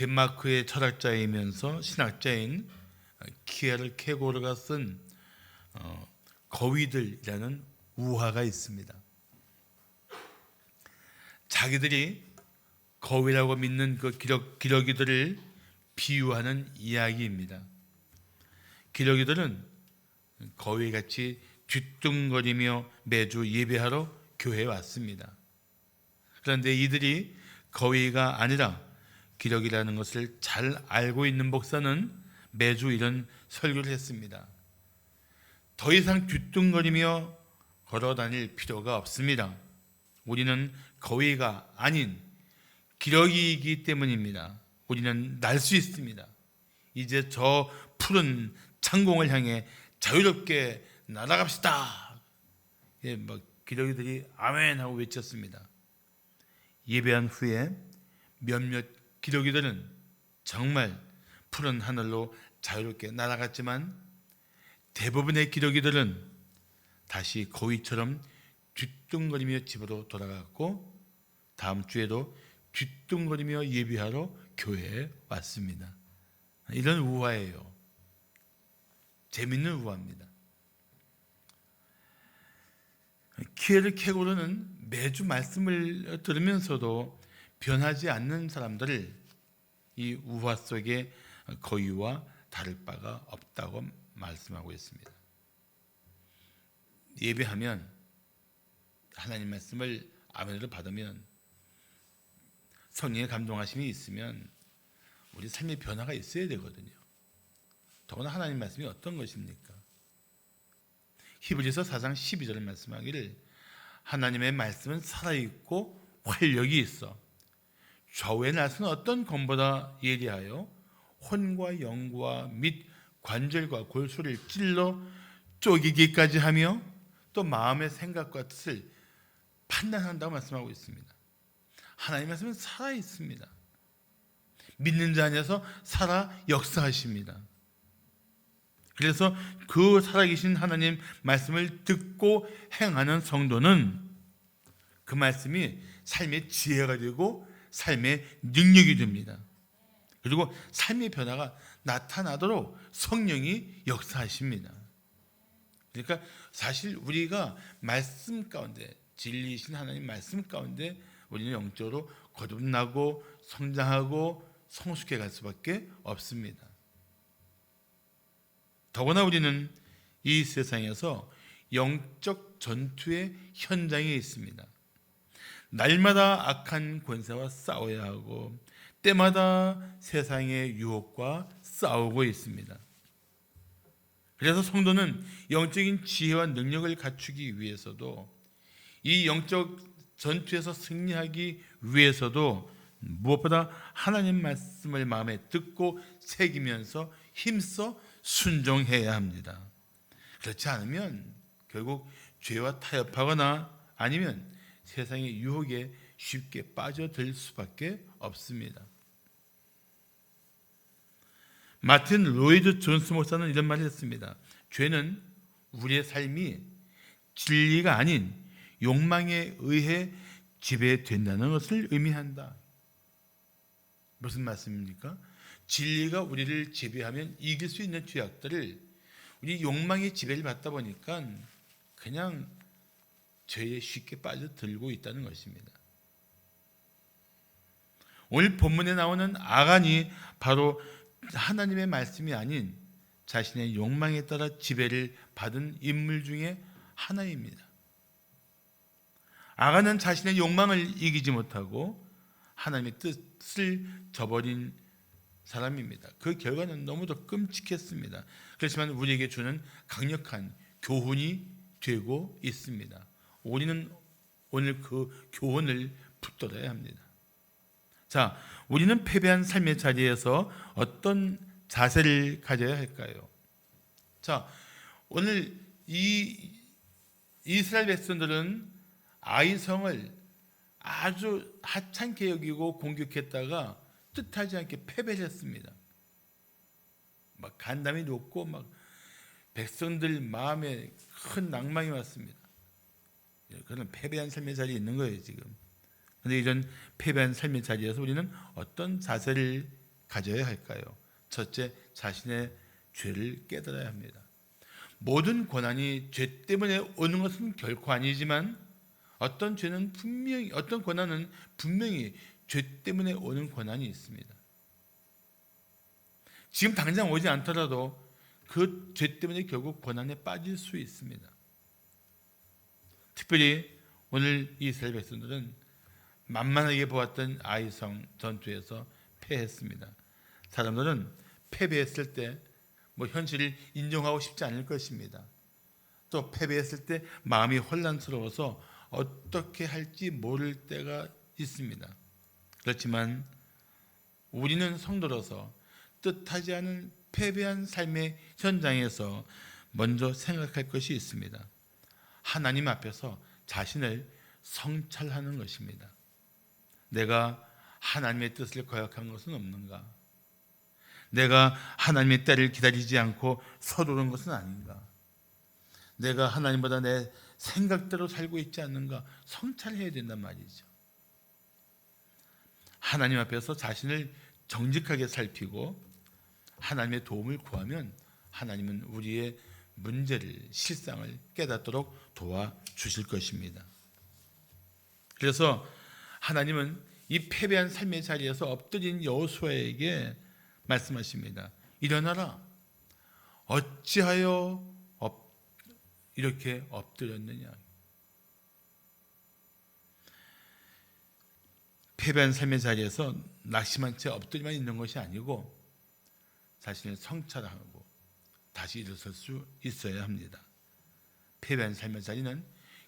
덴마크의 철학자이면서 신학자인 키에르케고르가 쓴 거위들이라는 우화가 있습니다. 자기들이 거위라고 믿는 그 기러기들을 비유하는 이야기입니다. 기러기들은 거위같이 뒤뚱거리며 매주 예배하러 교회에 왔습니다. 그런데 이들이 거위가 아니라 기러기라는 것을 잘 알고 있는 목사는 매주 이런 설교를 했습니다. 더 이상 뒤뚱거리며 걸어 다닐 필요가 없습니다. 우리는 거위가 아닌 기러기이기 때문입니다. 우리는 날 수 있습니다. 이제 저 푸른 창공을 향해 자유롭게 날아갑시다. 기러기들이 아멘 하고 외쳤습니다. 예배한 후에 몇몇 기러기들은 정말 푸른 하늘로 자유롭게 날아갔지만 대부분의 기러기들은 다시 거위처럼 뒤뚱거리며 집으로 돌아갔고 다음 주에도 뒤뚱거리며 예배하러 교회에 왔습니다. 이런 우화예요. 재밌는 우화입니다. 키에르케고르는 매주 말씀을 들으면서도 변하지 않는 사람들을 이 우화 속에 거위와 다를 바가 없다고 말씀하고 있습니다. 예배하면 하나님 말씀을 아멘으로 받으면 성령의 감동하심이 있으면 우리 삶의 변화가 있어야 되거든요. 더구나 하나님 말씀이 어떤 것입니까? 히브리서 4장 12절을 말씀하기를 하나님의 말씀은 살아있고 활력이 있어 좌우의 나서는 어떤 검보다 예리하여 혼과 영과 및 관절과 골수를 찔러 쪼개기까지 하며 또 마음의 생각과 뜻을 판단한다고 말씀하고 있습니다. 하나님 말씀은 살아있습니다. 믿는 자 안에서 살아 역사하십니다. 그래서 그 살아계신 하나님 말씀을 듣고 행하는 성도는 그 말씀이 삶의 지혜가 되고 삶의 능력이 됩니다. 그리고 삶의 변화가 나타나도록 성령이 역사하십니다. 그러니까 사실 우리가 말씀 가운데 진리이신 하나님 말씀 가운데 우리는 영적으로 거듭나고 성장하고 성숙해 갈 수밖에 없습니다. 더구나 우리는 이 세상에서 영적 전투의 현장에 있습니다. 날마다 악한 권세와 싸워야 하고 때마다 세상의 유혹과 싸우고 있습니다. 그래서 성도는 영적인 지혜와 능력을 갖추기 위해서도 이 영적 전투에서 승리하기 위해서도 무엇보다 하나님 말씀을 마음에 듣고 새기면서 힘써 순종해야 합니다. 그렇지 않으면 결국 죄와 타협하거나 아니면 세상의 유혹에 쉽게 빠져들 수밖에 없습니다. 마틴 로이드 존스 목사는 이런 말을 했습니다. 죄는 우리의 삶이 진리가 아닌 욕망에 의해 지배된다는 것을 의미한다. 무슨 말씀입니까? 진리가 우리를 지배하면 이길 수 있는 죄악들을 우리 욕망의 지배를 받다 보니까 그냥 죄에 쉽게 빠져들고 있다는 것입니다. 오늘 본문에 나오는 아간이 바로 하나님의 말씀이 아닌 자신의 욕망에 따라 지배를 받은 인물 중에 하나입니다. 아간은 자신의 욕망을 이기지 못하고 하나님의 뜻을 저버린 사람입니다. 그 결과는 너무도 끔찍했습니다. 그렇지만 우리에게 주는 강력한 교훈이 되고 있습니다. 우리는 오늘 그 교훈을 붙들어야 합니다. 자, 우리는 패배한 삶의 자리에서 어떤 자세를 가져야 할까요? 자, 오늘 이 이스라엘 백성들은 아이성을 아주 하찮게 여기고 공격했다가 뜻하지 않게 패배를 했습니다. 막 간담이 높고 막 백성들 마음에 큰 낭망이 왔습니다. 그런 패배한 삶의 자리에 있는 거예요 지금. 그런데 이런 패배한 삶의 자리에서 우리는 어떤 자세를 가져야 할까요? 첫째, 자신의 죄를 깨달아야 합니다. 모든 고난이 죄 때문에 오는 것은 결코 아니지만 어떤 고난은 분명히 죄 때문에 오는 고난이 있습니다. 지금 당장 오지 않더라도 그 죄 때문에 결국 고난에 빠질 수 있습니다. 특별히 오늘 이스라엘 백성들은 만만하게 보았던 아이성 전투에서 패했습니다. 사람들은 패배했을 때 현실을 인정하고 싶지 않을 것입니다. 또 패배했을 때 마음이 혼란스러워서 어떻게 할지 모를 때가 있습니다. 그렇지만 우리는 성도로서 뜻하지 않은 패배한 삶의 현장에서 먼저 생각할 것이 있습니다. 하나님 앞에서 자신을 성찰하는 것입니다. 내가 하나님의 뜻을 거역한 것은 없는가? 내가 하나님의 때를 기다리지 않고 서두른 것은 아닌가? 내가 하나님보다 내 생각대로 살고 있지 않는가? 성찰해야 된단 말이죠. 하나님 앞에서 자신을 정직하게 살피고 하나님의 도움을 구하면 하나님은 우리의 문제를, 실상을 깨닫도록 도와주실 것입니다. 그래서 하나님은 이 패배한 삶의 자리에서 엎드린 여호수아에게 말씀하십니다. 일어나라. 어찌하여 이렇게 엎드렸느냐. 패배한 삶의 자리에서 낙심한 채 엎드리만 있는 것이 아니고 자신을 성찰하고 다시 일어설 수 있어야 합니다. 패배한 삶의 자리는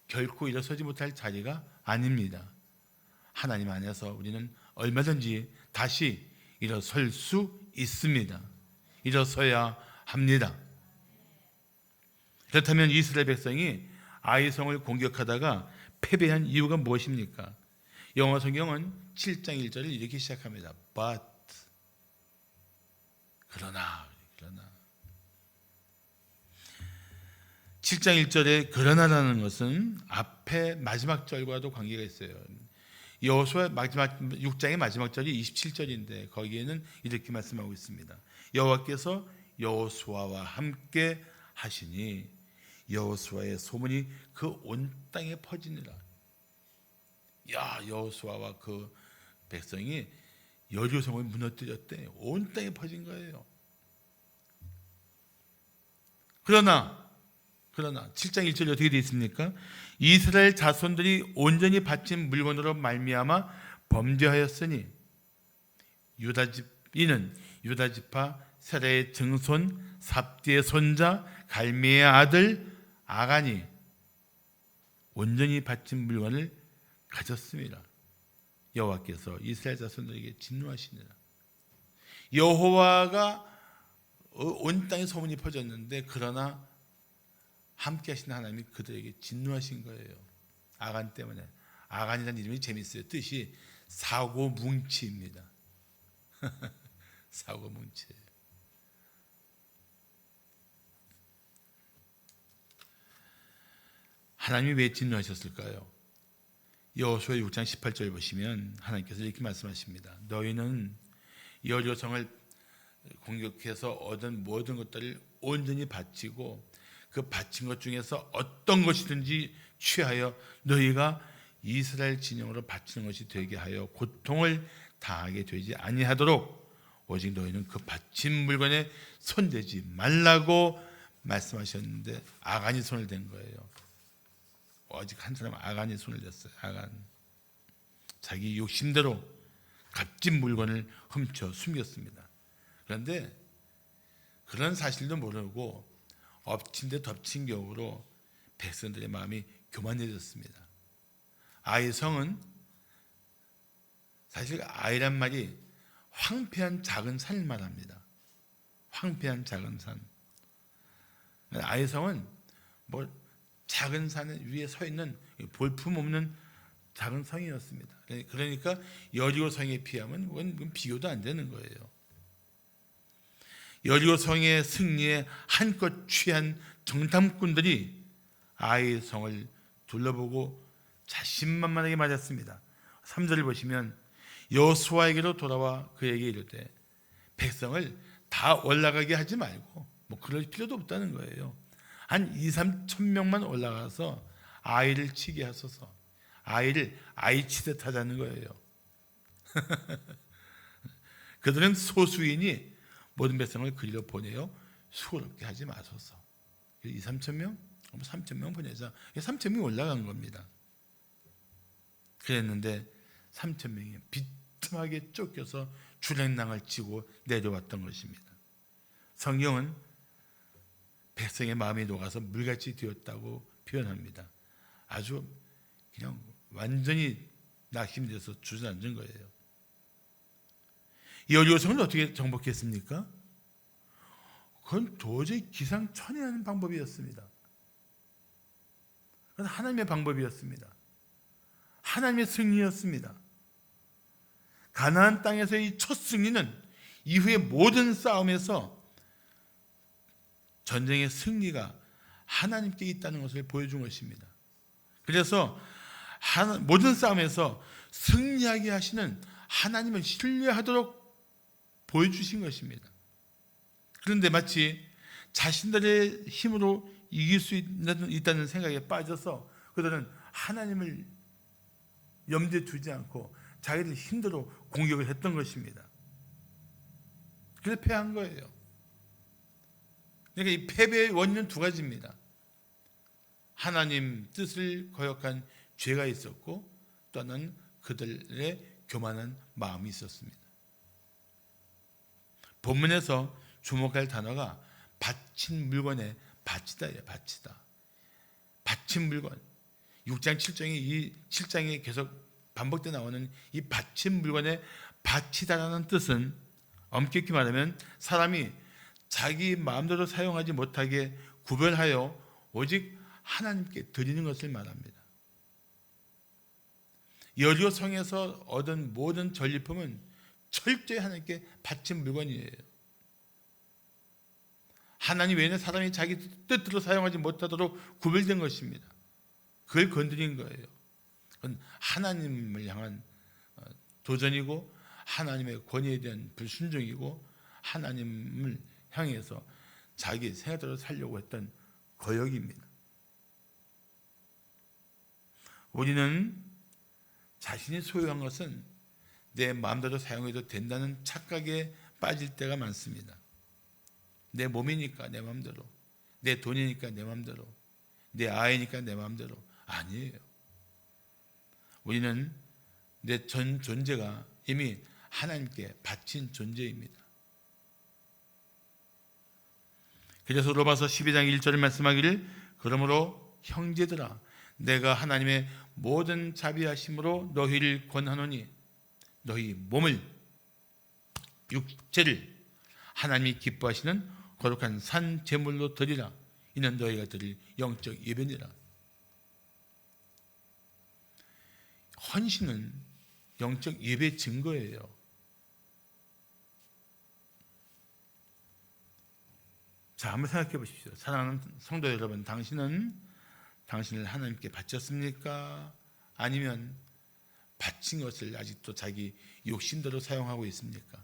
결코 일어서지 못할 자리가 아닙니다. 하나님 안에서 우리는 얼마든지 다시 일어설 수 있습니다. 일어서야 합니다. 그렇다면 이스라엘 백성이 아이성을 공격하다가 패배한 이유가 무엇입니까? 영어 성경은 7장 1절을 이렇게 시작합니다. But 그러나 7장 1절에 그러나라는 것은 앞에 마지막 절과도 관계가 있어요. 여호수아 마지막 6장의 마지막 절이 27절인데 거기에는 이렇게 말씀하고 있습니다. 여호와께서 여호수아와 함께 하시니 여호수아의 소문이 그 온 땅에 퍼지니라. 여호수아와 그 백성이 여리고성을 무너뜨렸대. 온 땅에 퍼진 거예요. 그러나 7장 1절이 어떻게 되어 있습니까? 이스라엘 자손들이 온전히 바친 물건으로 말미암아 범죄하였으니 이는 유다지파 세라의 증손 삽디의 손자 갈미의 아들 아간이 온전히 바친 물건을 가졌습니다. 여호와께서 이스라엘 자손들에게 진노하시니라. 여호와가 온 땅에 소문이 퍼졌는데 그러나 함께 하신 하나님이 그들에게 진노하신 거예요. 아간 때문에. 아간이라는 이름이 재밌어요. 뜻이 사고뭉치입니다. 사고뭉치예요. 하나님이 왜 진노하셨을까요? 여호수아 6장 18절 보시면 하나님께서 이렇게 말씀하십니다. 너희는 여리고성을 공격해서 얻은 모든 것들을 온전히 바치고 그 바친 것 중에서 어떤 것이든지 취하여 너희가 이스라엘 진영으로 바치는 것이 되게 하여 고통을 당하게 되지 아니하도록 오직 너희는 그 바친 물건에 손대지 말라고 말씀하셨는데 아간이 손을 댄 거예요. 오직 한 사람은 아간이 손을 댔어요. 아간. 자기 욕심대로 값진 물건을 훔쳐 숨겼습니다. 그런데 그런 사실도 모르고 엎친 데 덮친 격으로 백성들의 마음이 교만해졌습니다. 아이성은 사실 아이란 말이 황폐한 작은 산을 말합니다. 황폐한 작은 산. 아이성은 작은 산 위에 서 있는 볼품없는 작은 성이었습니다. 그러니까 여리고성에 비하면 그건 비교도 안 되는 거예요. 여리고성의 승리에 한껏 취한 정탐꾼들이 아이성을 둘러보고 자신만만하게 맞았습니다. 3절을 보시면 여호수아에게로 돌아와 그에게 이르되 백성을 다 올라가게 하지 말고 뭐 그럴 필요도 없다는 거예요. 한 2-3천 명만 올라가서 아이를 치게 하소서. 아이를 아이 치듯 하자는 거예요. 그들은 소수이니 모든 백성을 그리로 보내어 수고롭게 하지 마소서. 2-3천 명? 3천 명 보내자. 3천 명이 올라간 겁니다. 그랬는데 3천 명이 비참하게 쫓겨서 주랭랑을 치고 내려왔던 것입니다. 성경은 백성의 마음이 녹아서 물같이 되었다고 표현합니다. 아주 그냥 완전히 낙심돼서 주저앉은 거예요. 여리고성을 어떻게 정복했습니까? 그건 도저히 기상천외한 방법이었습니다. 그건 하나님의 방법이었습니다. 하나님의 승리였습니다. 가나안 땅에서의 첫 승리는 이후의 모든 싸움에서 전쟁의 승리가 하나님께 있다는 것을 보여준 것입니다. 그래서 모든 싸움에서 승리하게 하시는 하나님을 신뢰하도록 보여주신 것입니다. 그런데 마치 자신들의 힘으로 이길 수 있다는 생각에 빠져서 그들은 하나님을 염두에 두지 않고 자기들 힘대로 공격을 했던 것입니다. 그래서 패한 거예요. 그러니까 이 패배의 원인은 두 가지입니다. 하나님 뜻을 거역한 죄가 있었고 또 하나는 그들의 교만한 마음이 있었습니다. 본문에서 주목할 단어가 바친 물건의 바치다예요. 바치다. 바친 물건. 6장 7장에 계속 반복되어 나오는 이 바친 물건의 바치다라는 뜻은 엄격히 말하면 사람이 자기 마음대로 사용하지 못하게 구별하여 오직 하나님께 드리는 것을 말합니다. 여리고 성에서 얻은 모든 전리품은 철저히 하나님께 바친 물건이에요. 하나님 외에는 사람이 자기 뜻대로 사용하지 못하도록 구별된 것입니다. 그걸 건드린 거예요. 그건 하나님을 향한 도전이고 하나님의 권위에 대한 불순종이고 하나님을 향해서 자기 생각대로 살려고 했던 거역입니다. 우리는 자신이 소유한 것은 내 마음대로 사용해도 된다는 착각에 빠질 때가 많습니다. 내 몸이니까 내 마음대로, 내 돈이니까 내 마음대로, 내 아이니까 내 마음대로. 아니에요. 우리는 내 전 존재가 이미 하나님께 바친 존재입니다. 그래서 로마서 12장 1절에 말씀하기를 그러므로 형제들아 내가 하나님의 모든 자비하심으로 너희를 권하노니 너희 몸을 육체를 하나님이 기뻐하시는 거룩한 산 제물로 드리라. 이는 너희가 드릴 영적 예배니라. 헌신은 영적 예배 증거예요. 자, 한번 생각해 보십시오. 사랑하는 성도 여러분, 당신을 하나님께 바쳤습니까? 아니면 바친 것을 아직도 자기 욕심대로 사용하고 있습니까?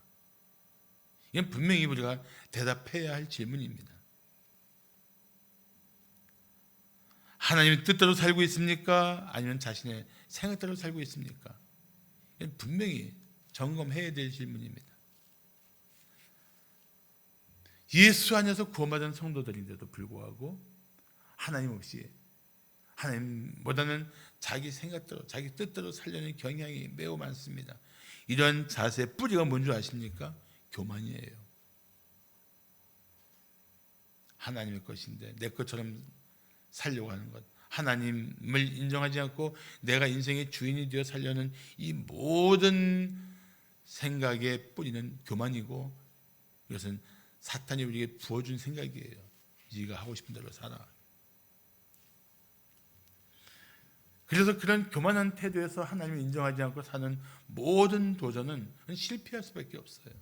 이건 분명히 우리가 대답해야 할 질문입니다. 하나님의 뜻대로 살고 있습니까? 아니면 자신의 생각대로 살고 있습니까? 이건 분명히 점검해야 될 질문입니다. 예수 안에서 구원받은 성도들인데도 불구하고 하나님 없이 하나님보다는 자기 생각대로 자기 뜻대로 살려는 경향이 매우 많습니다. 이런 자세의 뿌리가 뭔지 아십니까? 교만이에요. 하나님의 것인데 내 것처럼 살려고 하는 것, 하나님을 인정하지 않고 내가 인생의 주인이 되어 살려는 이 모든 생각의 뿌리는 교만이고 이것은 사탄이 우리에게 부어준 생각이에요. 네가 하고 싶은 대로 살아. 그래서 그런 교만한 태도에서 하나님을 인정하지 않고 사는 모든 도전은 실패할 수밖에 없어요.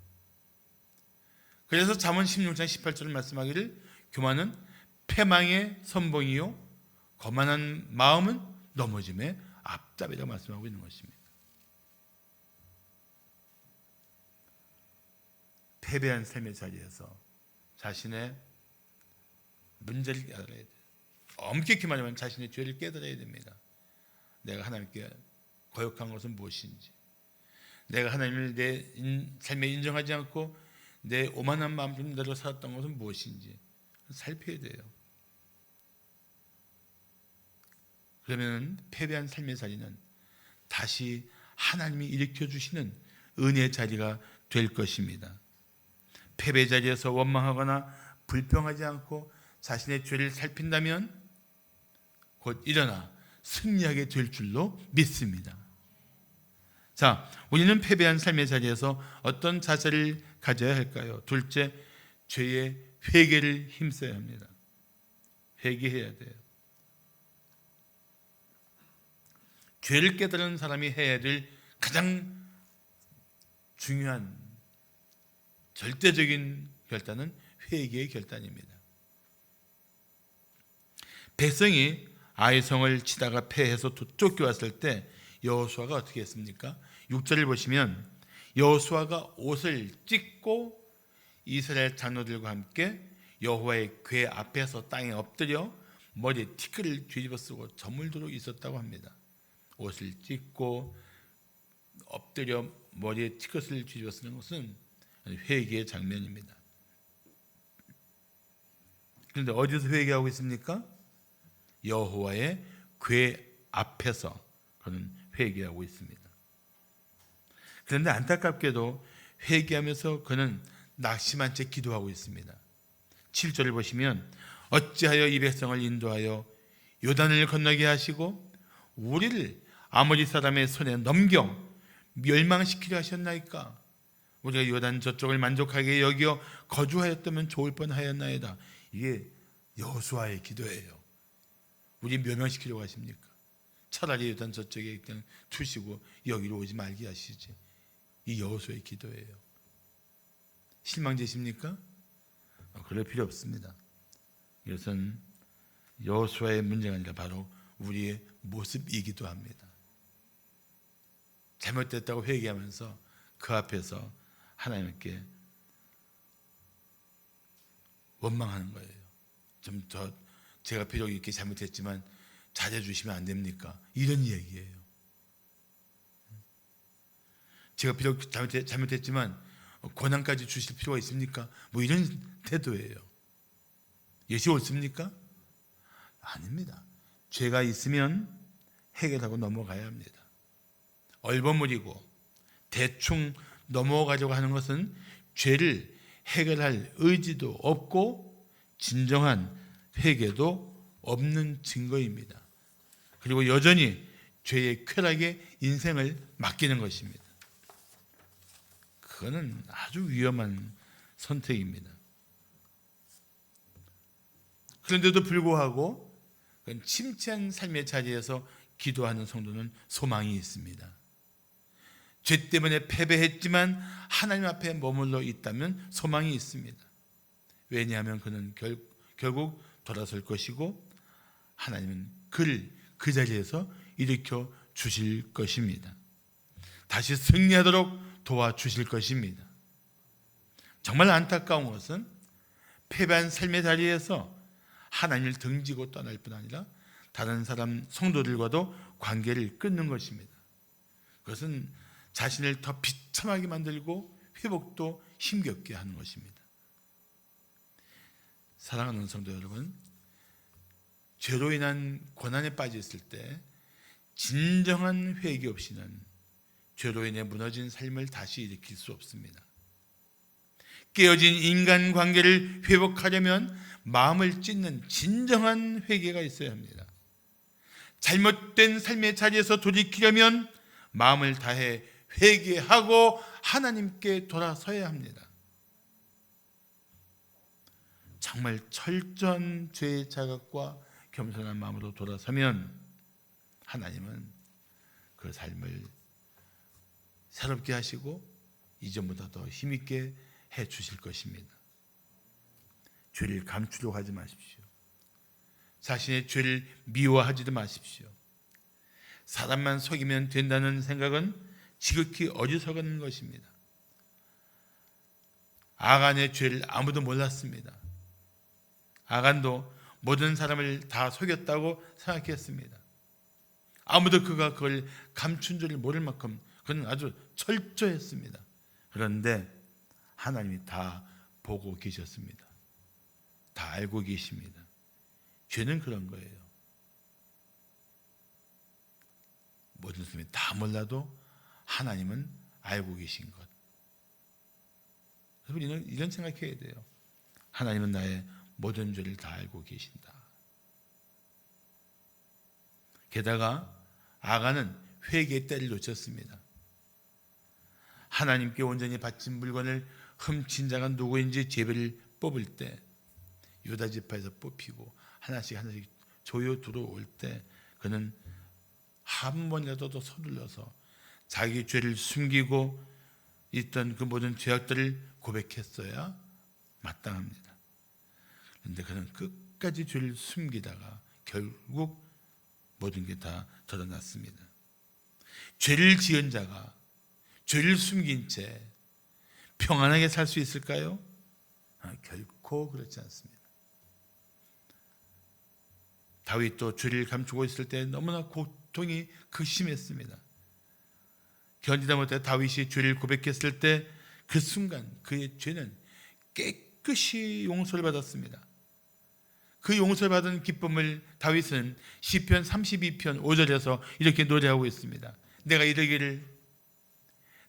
그래서 잠언 16장 18절을 말씀하기를 교만은 패망의 선봉이요 거만한 마음은 넘어짐의 앞잡이라고 말씀하고 있는 것입니다. 패배한 삶의 자리에서 자신의 문제를 깨달아야 돼요. 엄격히 말하면 자신의 죄를 깨달아야 됩니다. 내가 하나님께 거역한 것은 무엇인지, 내가 하나님을 내 삶에 인정하지 않고 내 오만한 마음대로 살았던 것은 무엇인지 살펴야 돼요. 그러면 패배한 삶의 자리는 다시 하나님이 일으켜 주시는 은혜의 자리가 될 것입니다. 패배 자리에서 원망하거나 불평하지 않고 자신의 죄를 살핀다면 곧 일어나 승리하게 될 줄로 믿습니다. 자, 우리는 패배한 삶의 자리에서 어떤 자세를 가져야 할까요? 둘째, 죄의 회개를 힘써야 합니다. 회개해야 돼요. 죄를 깨달은 사람이 해야 될 가장 중요한 절대적인 결단은 회개의 결단입니다. 백성이 아이성을 치다가 패해서 쫓겨왔을 때 여호수아가 어떻게 했습니까? 6절을 보시면 여호수아가 옷을 찢고 이스라엘 장로들과 함께 여호와의 궤 앞에서 땅에 엎드려 머리에 티끌을 뒤집어 쓰고 저물도록 있었다고 합니다. 옷을 찢고 엎드려 머리에 티끌을 뒤집어 쓰는 것은 회개의 장면입니다. 그런데 어디서 회개하고 있습니까? 여호와의 궤 앞에서 그는 회개하고 있습니다. 그런데 안타깝게도 회개하면서 그는 낙심한 채 기도하고 있습니다. 7절을 보시면 어찌하여 이 백성을 인도하여 요단을 건너게 하시고 우리를 아모리 사람의 손에 넘겨 멸망시키려 하셨나이까? 우리가 요단 저쪽을 만족하게 여겨 거주하였다면 좋을 뻔하였나이다. 이게 여호수아의 기도예요. 우리 멸망시키려고 하십니까? 차라리 요단 저쪽에 그냥 두시고 여기로 오지 말게 하시지. 이 여호수아의 기도예요. 실망되십니까? 그럴 필요 없습니다. 이것은 여호수아의 문제가 아니라 바로 우리의 모습이기도 합니다. 잘못됐다고 회개하면서 그 앞에서 하나님께 원망하는 거예요. 제가 비록 이렇게 잘못했지만 잘해 주시면 안 됩니까? 이런 얘기예요. 제가 비록 잘못했지만 고난까지 주실 필요가 있습니까? 뭐 이런 태도예요. 예시 옳습니까? 아닙니다. 죄가 있으면 해결하고 넘어가야 합니다. 얼버무리고 대충 넘어가려고 하는 것은 죄를 해결할 의지도 없고 진정한 회개도 없는 증거입니다. 그리고 여전히 죄의 쾌락에 인생을 맡기는 것입니다. 그거는 아주 위험한 선택입니다. 그런데도 불구하고 침체한 삶의 자리에서 기도하는 성도는 소망이 있습니다. 죄 때문에 패배했지만 하나님 앞에 머물러 있다면 소망이 있습니다. 왜냐하면 그는 결국 돌아설 것이고 하나님은 그를 그 자리에서 일으켜 주실 것입니다. 다시 승리하도록 도와주실 것입니다. 정말 안타까운 것은 패배한 삶의 자리에서 하나님을 등지고 떠날 뿐 아니라 다른 사람 성도들과도 관계를 끊는 것입니다. 그것은 자신을 더 비참하게 만들고 회복도 힘겹게 하는 것입니다. 사랑하는 성도 여러분, 죄로 인한 고난에 빠져 있을 때 진정한 회개 없이는 죄로 인해 무너진 삶을 다시 일으킬 수 없습니다. 깨어진 인간관계를 회복하려면 마음을 찢는 진정한 회개가 있어야 합니다. 잘못된 삶의 자리에서 돌이키려면 마음을 다해 회개하고 하나님께 돌아서야 합니다. 정말 철저한 죄의 자각과 겸손한 마음으로 돌아서면 하나님은 그 삶을 새롭게 하시고 이전보다 더 힘있게 해 주실 것입니다. 죄를 감추려고 하지 마십시오. 자신의 죄를 미워하지도 마십시오. 사람만 속이면 된다는 생각은 지극히 어리석은 것입니다. 아간의 죄를 아무도 몰랐습니다. 아간도 모든 사람을 다 속였다고 생각했습니다. 아무도 그걸 감춘 줄을 모를 만큼 그는 아주 철저했습니다. 그런데 하나님이 다 보고 계셨습니다. 다 알고 계십니다. 죄는 그런 거예요. 모든 사람이 다 몰라도 하나님은 알고 계신 것. 우리는 이런 생각해야 돼요. 하나님은 나의 모든 죄를 다 알고 계신다. 게다가 아간은 회개의 때를 놓쳤습니다. 하나님께 온전히 바친 물건을 훔친 자가 누구인지 제비를 뽑을 때, 유다 지파에서 뽑히고 하나씩 조여 들어올 때 그는 한 번이라도 더 서둘러서 자기 죄를 숨기고 있던 그 모든 죄악들을 고백했어야 마땅합니다. 그런데 그는 끝까지 죄를 숨기다가 결국 모든 게 다 드러났습니다. 죄를 지은 자가 죄를 숨긴 채 평안하게 살 수 있을까요? 결코 그렇지 않습니다. 다윗도 죄를 감추고 있을 때 너무나 고통이 극심했습니다. 견디다 못해 다윗이 죄를 고백했을 때 그 순간 그의 죄는 깨끗이 용서를 받았습니다. 그 용서를 받은 기쁨을 다윗은 시편 32편 5절에서 이렇게 노래하고 있습니다. 내가 이르기를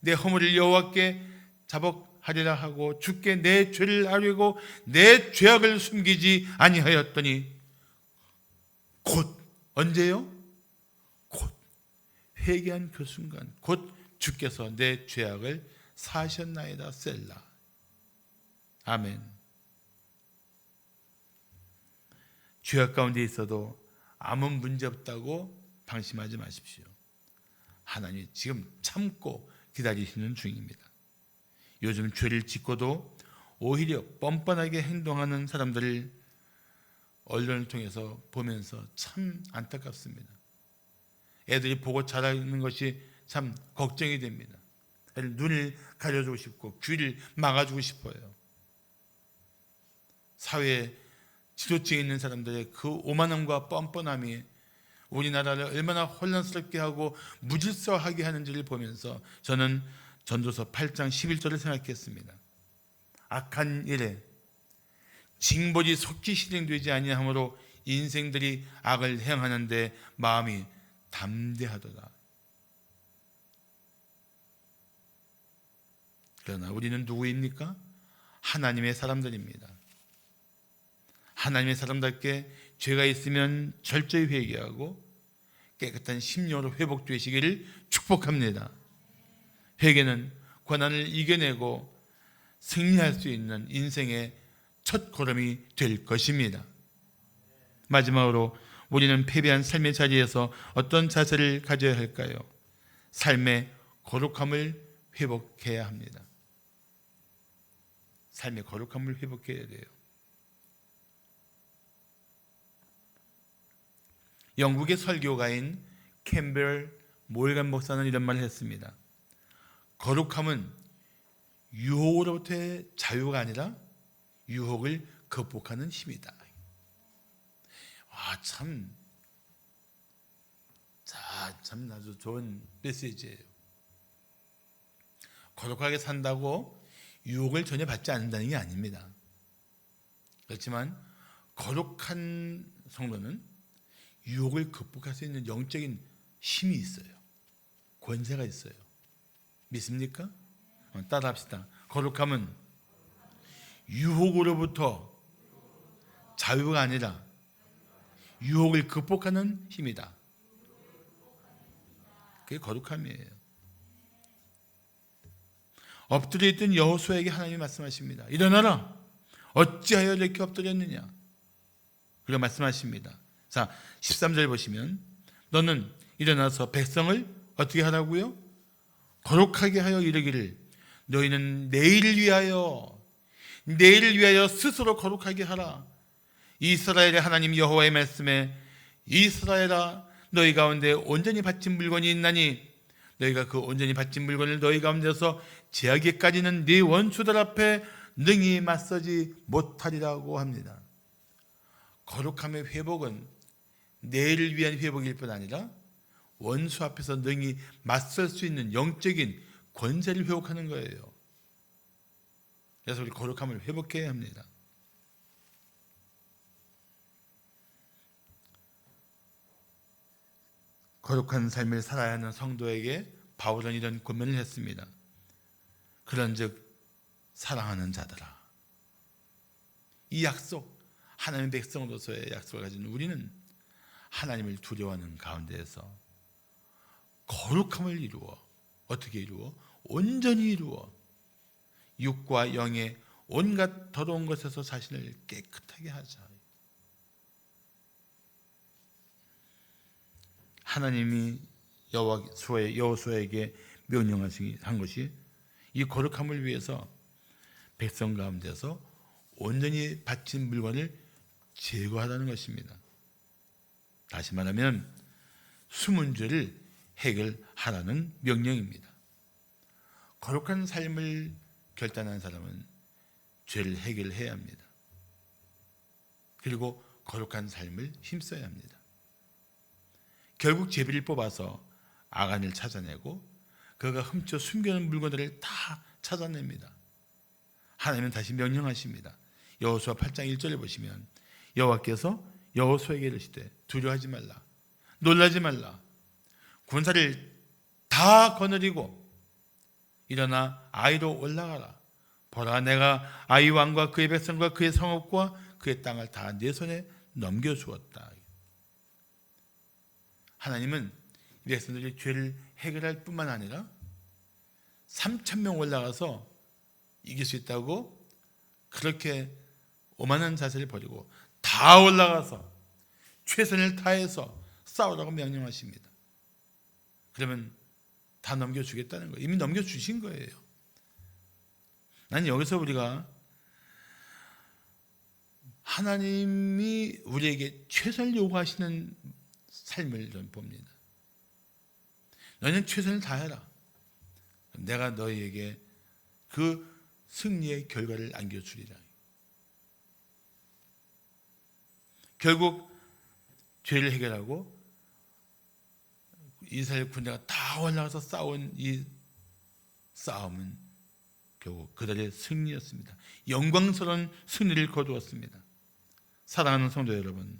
내 허물을 여호와께 자복하리라 하고 주께 내 죄를 아뢰고 내 죄악을 숨기지 아니하였더니 곧 언제요? 곧 회개한 그 순간 곧 주께서 내 죄악을 사하셨나이다. 셀라. 아멘. 죄악 가운데 있어도 아무 문제 없다고 방심하지 마십시오. 하나님이 지금 참고 기다리시는 중입니다. 요즘 죄를 짓고도 오히려 뻔뻔하게 행동하는 사람들을 언론을 통해서 보면서 참 안타깝습니다. 애들이 보고 자라는 것이 참 걱정이 됩니다. 눈을 가려주고 싶고 귀를 막아주고 싶어요. 사회에 지도층에 있는 사람들의 그 오만함과 뻔뻔함이 우리나라를 얼마나 혼란스럽게 하고 무질서하게 하는지를 보면서 저는 전도서 8장 11절을 생각했습니다. 악한 일에 징벌이 속히 실행되지 아니하므로 인생들이 악을 행하는데 마음이 담대하도다. 그러나 우리는 누구입니까? 하나님의 사람들입니다. 하나님의 사람답게 죄가 있으면 철저히 회개하고 깨끗한 심령으로 회복되시기를 축복합니다. 회개는 고난을 이겨내고 승리할 수 있는 인생의 첫 걸음이 될 것입니다. 마지막으로 우리는 패배한 삶의 자리에서 어떤 자세를 가져야 할까요? 삶의 거룩함을 회복해야 합니다. 삶의 거룩함을 회복해야 돼요. 영국의 설교가인 캠벨 몰간 목사는 이런 말을 했습니다. 거룩함은 유혹으로부터의 자유가 아니라 유혹을 극복하는 힘이다. 참 아주 좋은 메시지예요. 거룩하게 산다고 유혹을 전혀 받지 않는다는 게 아닙니다. 그렇지만 거룩한 성도는 유혹을 극복할 수 있는 영적인 힘이 있어요. 권세가 있어요. 믿습니까? 따라합시다. 거룩함은 유혹으로부터 자유가 아니라 유혹을 극복하는 힘이다. 그게 거룩함이에요. 엎드려 있던 여호수아에게 하나님이 말씀하십니다. 일어나라. 어찌하여 이렇게 엎드렸느냐. 그리고 말씀하십니다. 자, 13절 보시면 너는 일어나서 백성을 어떻게 하라고요? 거룩하게 하여 이르기를 너희는 내일을 위하여 스스로 거룩하게 하라. 이스라엘의 하나님 여호와의 말씀에 이스라엘아 너희 가운데 온전히 바친 물건이 있나니 너희가 그 온전히 바친 물건을 너희 가운데서 제하기까지는 네 원수들 앞에 능히 맞서지 못하리라고 합니다. 거룩함의 회복은 내일을 위한 회복일 뿐 아니라 원수 앞에서 능히 맞설 수 있는 영적인 권세를 회복하는 거예요. 그래서 우리 거룩함을 회복해야 합니다. 거룩한 삶을 살아야 하는 성도에게 바울은 이런 권면을 했습니다. 그런즉 사랑하는 자들아, 이 약속, 하나님의 백성으로서의 약속을 가진 우리는 하나님을 두려워하는 가운데에서 거룩함을 이루어, 어떻게 이루어? 온전히 이루어 육과 영의 온갖 더러운 것에서 자신을 깨끗하게 하자. 하나님이 여호수아에게 명령한 것이 이 거룩함을 위해서 백성 가운데서 온전히 바친 물건을 제거하라는 것입니다. 다시 말하면 숨은 죄를 해결하라는 명령입니다. 거룩한 삶을 결단한 사람은 죄를 해결해야 합니다. 그리고 거룩한 삶을 힘써야 합니다. 결국 제비를 뽑아서 아간을 찾아내고 그가 훔쳐 숨겨놓은 물건들을 다 찾아냅니다. 하나님은 다시 명령하십니다. 여호수아 8장 1절에 보시면 여호와께서 여호수아에게 이르시되 두려워하지 말라, 놀라지 말라, 군사를 다 거느리고 일어나 아이로 올라가라. 보라, 내가 아이 왕과 그의 백성과 그의 성읍과 그의 땅을 다 내 손에 넘겨주었다. 하나님은 이 백성들이 죄를 해결할 뿐만 아니라 3,000명 올라가서 이길 수 있다고 그렇게 오만한 자세를 버리고 다 올라가서 최선을 다해서 싸우라고 명령하십니다. 그러면 다 넘겨주겠다는 거예요. 이미 넘겨주신 거예요. 난 여기서 우리가 하나님이 우리에게 최선을 요구하시는 삶을 좀 봅니다. 너는 최선을 다해라. 내가 너희에게 그 승리의 결과를 안겨주리라. 결국 죄를 해결하고 이스라엘 군대가 다 올라가서 싸운 이 싸움은 결국 그들의 승리였습니다. 영광스러운 승리를 거두었습니다. 사랑하는 성도 여러분,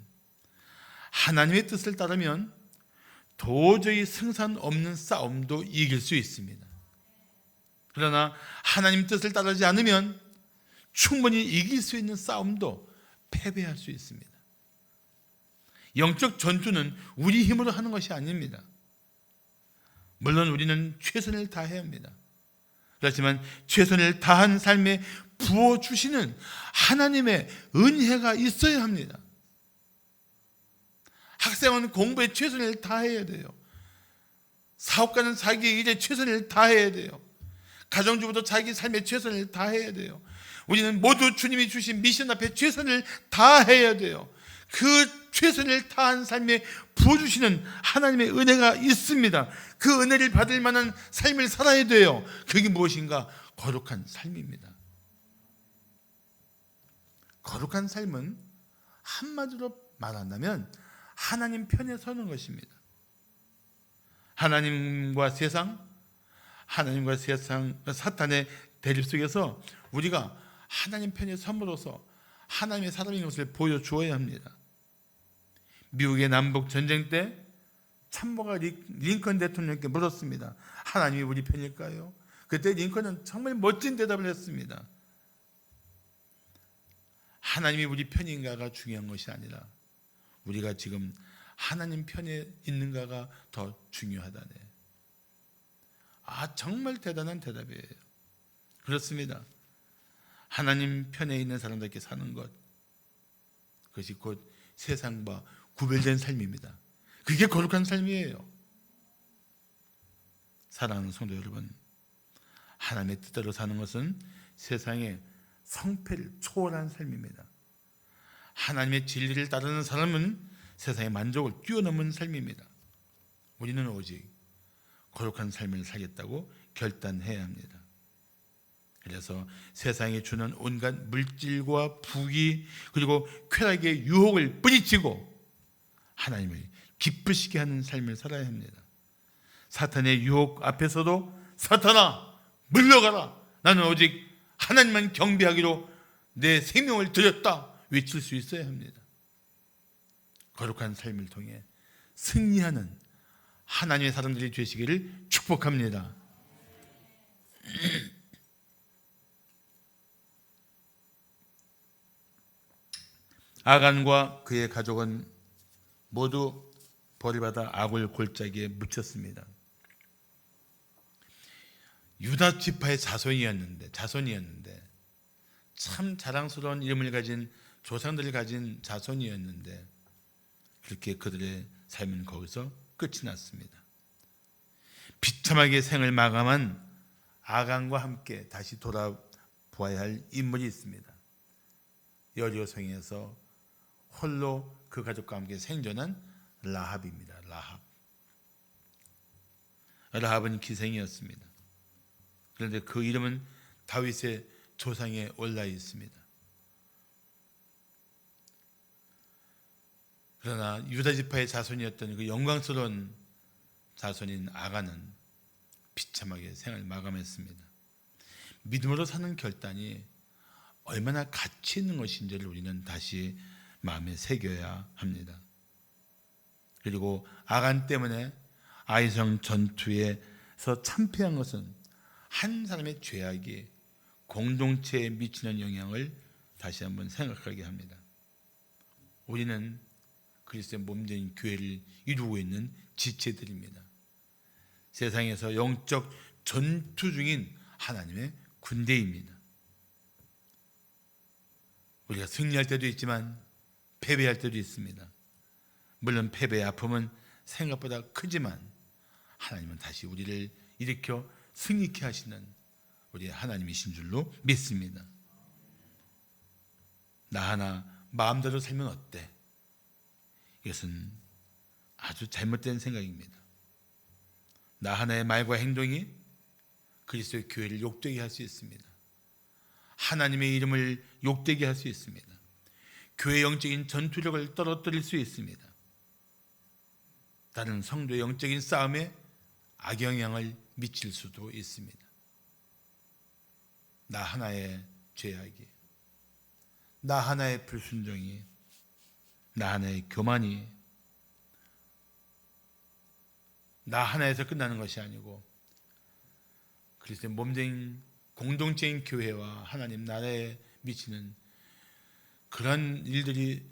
하나님의 뜻을 따르면 도저히 승산 없는 싸움도 이길 수 있습니다. 그러나 하나님 뜻을 따르지 않으면 충분히 이길 수 있는 싸움도 패배할 수 있습니다. 영적 전투는 우리 힘으로 하는 것이 아닙니다. 물론 우리는 최선을 다해야 합니다. 그렇지만 최선을 다한 삶에 부어주시는 하나님의 은혜가 있어야 합니다. 학생은 공부에 최선을 다해야 돼요. 사업가는 자기 일에 최선을 다해야 돼요. 가정주부도 자기 삶에 최선을 다해야 돼요. 우리는 모두 주님이 주신 미션 앞에 최선을 다해야 돼요. 그 최선을 다한 삶에 부어주시는 하나님의 은혜가 있습니다. 그 은혜를 받을 만한 삶을 살아야 돼요. 그게 무엇인가? 거룩한 삶입니다. 거룩한 삶은 한마디로 말한다면 하나님 편에 서는 것입니다. 하나님과 세상, 사탄의 대립 속에서 우리가 하나님 편에 섬으로써 하나님의 사람인 것을 보여주어야 합니다. 미국의 남북 전쟁 때 참모가 링컨 대통령께 물었습니다. 하나님이 우리 편일까요? 그때 링컨은 정말 멋진 대답을 했습니다. 하나님이 우리 편인가가 중요한 것이 아니라 우리가 지금 하나님 편에 있는가가 더 중요하다네. 정말 대단한 대답이에요. 그렇습니다. 하나님 편에 있는 사람들께 사는 것, 그것이 곧 세상과 구별된 삶입니다. 그게 거룩한 삶이에요. 사랑하는 성도 여러분, 하나님의 뜻대로 사는 것은 세상의 성패를 초월한 삶입니다. 하나님의 진리를 따르는 사람은 세상의 만족을 뛰어넘은 삶입니다. 우리는 오직 거룩한 삶을 살겠다고 결단해야 합니다. 그래서 세상에 주는 온갖 물질과 부귀 그리고 쾌락의 유혹을 뿌리치고 하나님을 기쁘시게 하는 삶을 살아야 합니다. 사탄의 유혹 앞에서도 사탄아 물러가라, 나는 오직 하나님만 경배하기로 내 생명을 드렸다 외칠 수 있어야 합니다. 거룩한 삶을 통해 승리하는 하나님의 사람들이 되시기를 축복합니다. 아간과 그의 가족은 모두 벌을 받아 아굴 골짜기에 묻혔습니다. 유다 지파의 자손이었는데 참 자랑스러운 이름을 가진 조상들을 가진 자손이었는데 그렇게 그들의 삶은 거기서 끝이 났습니다. 비참하게 생을 마감한 아간과 함께 다시 돌아보아야 할 인물이 있습니다. 여리고성에서 홀로 그 가족과 함께 생존한 라합입니다. 라합은 기생이었습니다. 그런데 그 이름은 다윗의 조상에 올라 있습니다. 그러나 유다 지파의 자손이었던 그 영광스러운 자손인 아간은 비참하게 생을 마감했습니다. 믿음으로 사는 결단이 얼마나 가치 있는 것인지를 우리는 다시 마음에 새겨야 합니다. 그리고 아간 때문에 아이성 전투에서 참패한 것은 한 사람의 죄악이 공동체에 미치는 영향을 다시 한번 생각하게 합니다. 우리는 그리스도의 몸된 교회를 이루고 있는 지체들입니다. 세상에서 영적 전투 중인 하나님의 군대입니다. 우리가 승리할 때도 있지만 패배할 때도 있습니다. 물론 패배의 아픔은 생각보다 크지만 하나님은 다시 우리를 일으켜 승리케 하시는 우리 하나님이신 줄로 믿습니다. 나 하나 마음대로 살면 어때? 이것은 아주 잘못된 생각입니다. 나 하나의 말과 행동이 그리스도의 교회를 욕되게 할 수 있습니다. 하나님의 이름을 욕되게 할 수 있습니다. 교회의 영적인 전투력을 떨어뜨릴 수 있습니다. 다른 성도의 영적인 싸움에 악영향을 미칠 수도 있습니다. 나 하나의 죄악이, 나 하나의 불순종이, 나 하나의 교만이 나 하나에서 끝나는 것이 아니고 그리스도의 몸된 공동체인 교회와 하나님 나라에 미치는 그런 일들이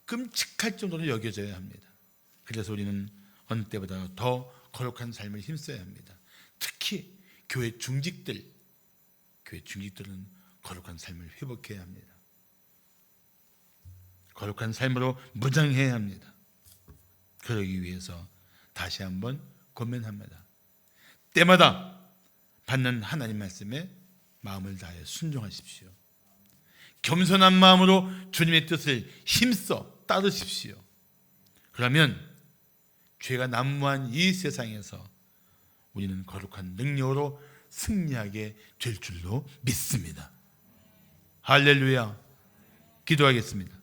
끔찍할 정도로 여겨져야 합니다. 그래서 우리는 어느 때보다 더 거룩한 삶을 힘써야 합니다. 특히 교회 중직들은 거룩한 삶을 회복해야 합니다. 거룩한 삶으로 무장해야 합니다. 그러기 위해서 다시 한번 고민합니다. 때마다 받는 하나님 말씀에 마음을 다해 순종하십시오. 겸손한 마음으로 주님의 뜻을 힘써 따르십시오. 그러면 죄가 난무한 이 세상에서 우리는 거룩한 능력으로 승리하게 될 줄로 믿습니다. 할렐루야. 기도하겠습니다.